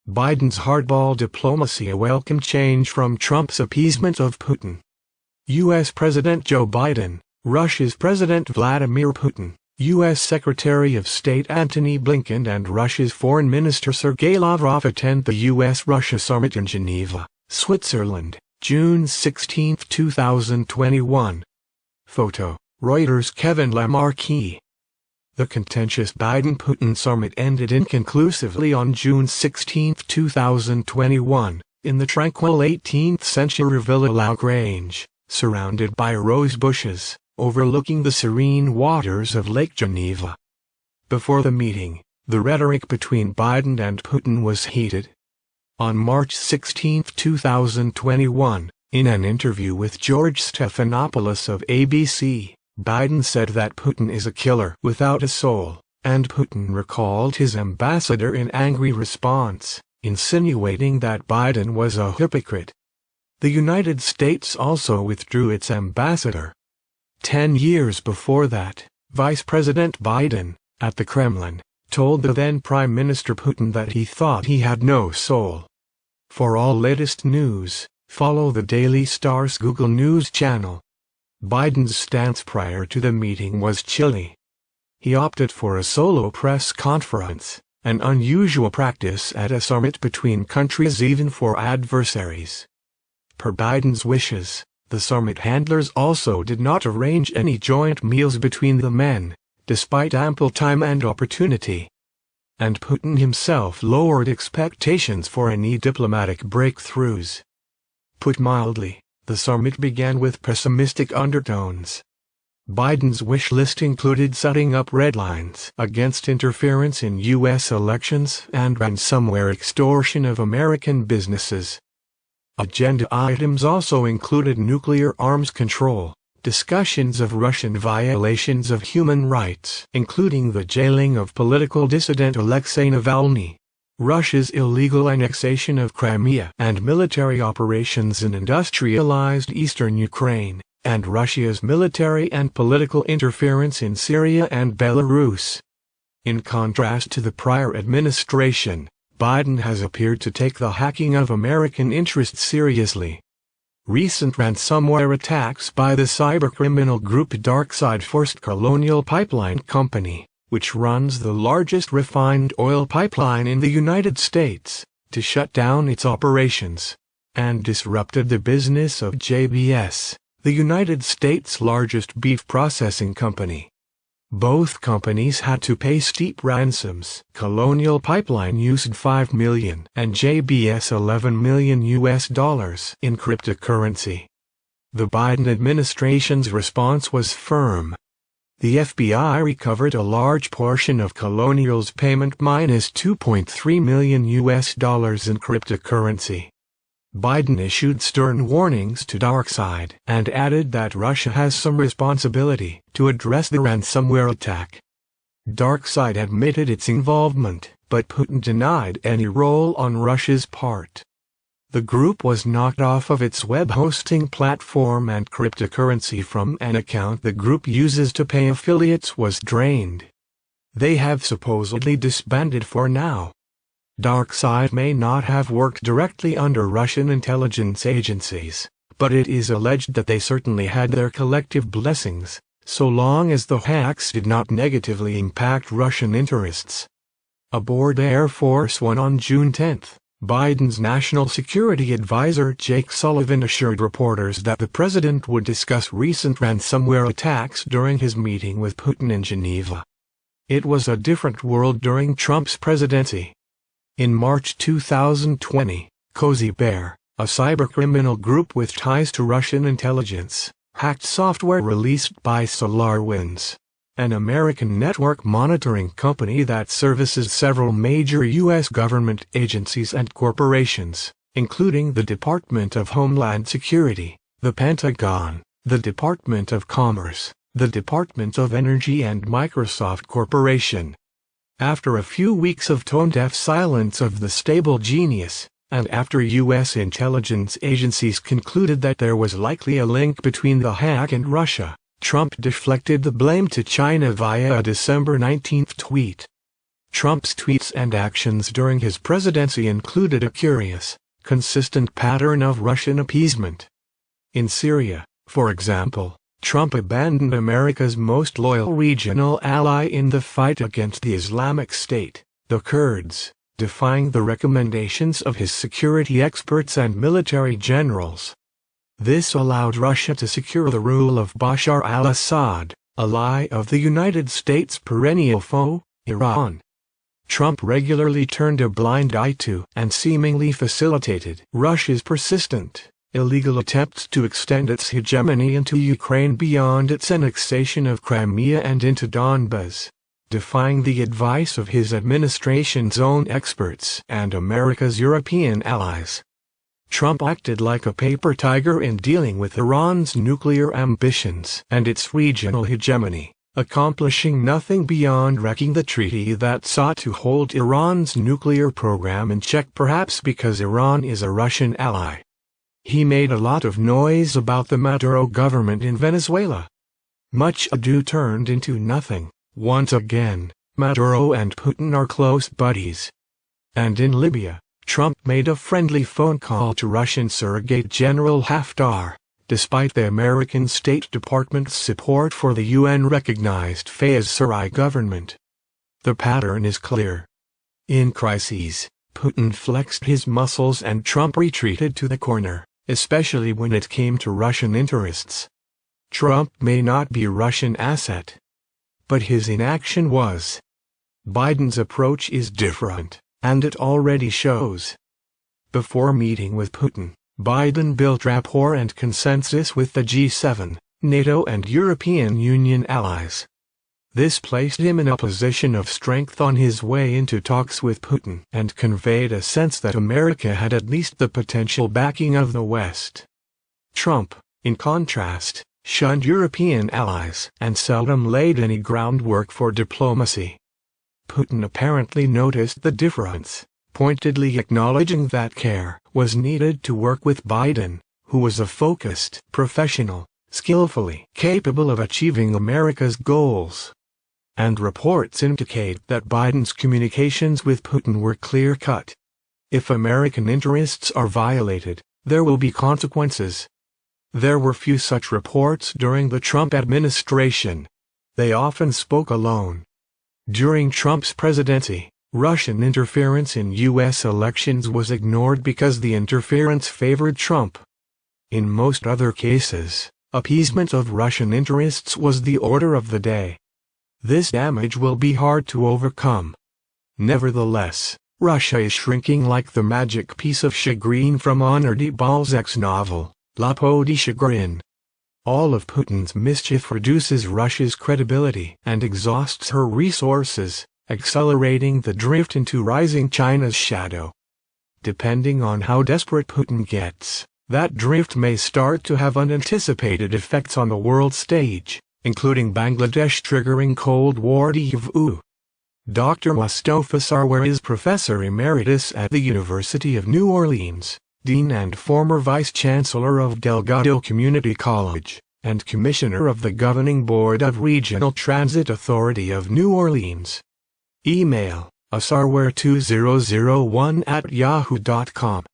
Biden's hardball diplomacy a welcome change from Trump's appeasement of Putin. U.S. President Joe Biden, Russia's President Vladimir Putin, U.S. Secretary of State Antony Blinken and Russia's Foreign Minister Sergei Lavrov attend the U.S.-Russia summit in Geneva, Switzerland, June 16, 2021. Photo, Reuters. Kevin Lamarque. The contentious Biden-Putin summit ended inconclusively on June 16, 2021, in the tranquil 18th-century Villa Lagrange, surrounded by rose bushes, overlooking the serene waters of Lake Geneva. Before the meeting, the rhetoric between Biden and Putin was heated. On March 16, 2021, in an interview with George Stephanopoulos of ABC, Biden said that Putin is a killer without a soul, and Putin recalled his ambassador in angry response, insinuating that Biden was a hypocrite. The United States also withdrew its ambassador. 10 years before that, Vice President Biden, at the Kremlin, told the then Prime Minister Putin that he thought he had no soul. For all latest news, follow the Daily Star's Google News channel. Biden's stance prior to the meeting was chilly. He opted for a solo press conference, an unusual practice at a summit between countries even for adversaries. Per Biden's wishes, the summit handlers also did not arrange any joint meals between the men, despite ample time and opportunity. And Putin himself lowered expectations for any diplomatic breakthroughs. Put mildly, the summit began with pessimistic undertones. Biden's wish list included setting up red lines against interference in U.S. elections and ransomware extortion of American businesses. Agenda items also included nuclear arms control, discussions of Russian violations of human rights, including the jailing of political dissident Alexei Navalny, Russia's illegal annexation of Crimea and military operations in industrialized eastern Ukraine, and Russia's military and political interference in Syria and Belarus. In contrast to the prior administration, Biden has appeared to take the hacking of American interests seriously. Recent ransomware attacks by the cybercriminal group DarkSide forced Colonial Pipeline Company, which runs the largest refined oil pipeline in the United States, to shut down its operations, and disrupted the business of JBS, the United States' largest beef processing company. Both companies had to pay steep ransoms. Colonial Pipeline used $5 million and JBS $11 million in cryptocurrency. The Biden administration's response was firm. The FBI recovered a large portion of Colonial's payment minus $2.3 million in cryptocurrency. Biden issued stern warnings to DarkSide and added that Russia has some responsibility to address the ransomware attack. DarkSide admitted its involvement, but Putin denied any role on Russia's part. The group was knocked off of its web hosting platform and cryptocurrency from an account the group uses to pay affiliates was drained. They have supposedly disbanded for now. DarkSide may not have worked directly under Russian intelligence agencies, but it is alleged that they certainly had their collective blessings, so long as the hacks did not negatively impact Russian interests. Aboard Air Force One on June 10, Biden's national security advisor Jake Sullivan assured reporters that the president would discuss recent ransomware attacks during his meeting with Putin in Geneva. It was a different world during Trump's presidency. In March 2020, Cozy Bear, a cybercriminal group with ties to Russian intelligence, hacked software released by SolarWinds, an American network monitoring company that services several major U.S. government agencies and corporations, including the Department of Homeland Security, the Pentagon, the Department of Commerce, the Department of Energy and Microsoft Corporation. After a few weeks of tone-deaf silence of the stable genius, and after U.S. intelligence agencies concluded that there was likely a link between the hack and Russia, Trump deflected the blame to China via a December 19 tweet. Trump's tweets and actions during his presidency included a curious, consistent pattern of Russian appeasement. In Syria, for example, Trump abandoned America's most loyal regional ally in the fight against the Islamic State, the Kurds, defying the recommendations of his security experts and military generals. This allowed Russia to secure the rule of Bashar al-Assad, ally of the United States' perennial foe, Iran. Trump regularly turned a blind eye to and seemingly facilitated Russia's persistent, illegal attempts to extend its hegemony into Ukraine beyond its annexation of Crimea and into Donbas, defying the advice of his administration's own experts and America's European allies. Trump acted like a paper tiger in dealing with Iran's nuclear ambitions and its regional hegemony, accomplishing nothing beyond wrecking the treaty that sought to hold Iran's nuclear program in check, perhaps because Iran is a Russian ally. He made a lot of noise about the Maduro government in Venezuela. Much ado turned into nothing. Once again, Maduro and Putin are close buddies. And in Libya, Trump made a friendly phone call to Russian surrogate General Haftar, despite the American State Department's support for the UN-recognized Fayez-Sarraj government. The pattern is clear. In crises, Putin flexed his muscles and Trump retreated to the corner, especially when it came to Russian interests. Trump may not be a Russian asset, but his inaction was. Biden's approach is different, and it already shows. Before meeting with Putin, Biden built rapport and consensus with the G7, NATO and European Union allies. This placed him in a position of strength on his way into talks with Putin and conveyed a sense that America had at least the potential backing of the West. Trump, in contrast, shunned European allies and seldom laid any groundwork for diplomacy. Putin apparently noticed the difference, pointedly acknowledging that care was needed to work with Biden, who was a focused professional, skillfully capable of achieving America's goals. And reports indicate that Biden's communications with Putin were clear-cut. If American interests are violated, there will be consequences. There were few such reports during the Trump administration. They often spoke alone. During Trump's presidency, Russian interference in U.S. elections was ignored because the interference favored Trump. In most other cases, appeasement of Russian interests was the order of the day. This damage will be hard to overcome. Nevertheless, Russia is shrinking like the magic piece of shagreen from Honoré de Balzac's novel, La Peau de Chagrin. All of Putin's mischief reduces Russia's credibility and exhausts her resources, accelerating the drift into rising China's shadow. Depending on how desperate Putin gets, that drift may start to have unanticipated effects on the world stage, including Bangladesh triggering Cold War devaluation. Dr. Mustafa Sarwar is Professor Emeritus at the University of New Orleans, Dean and former Vice-Chancellor of Delgado Community College, and Commissioner of the Governing Board of Regional Transit Authority of New Orleans. Email, asarwar2001@yahoo.com.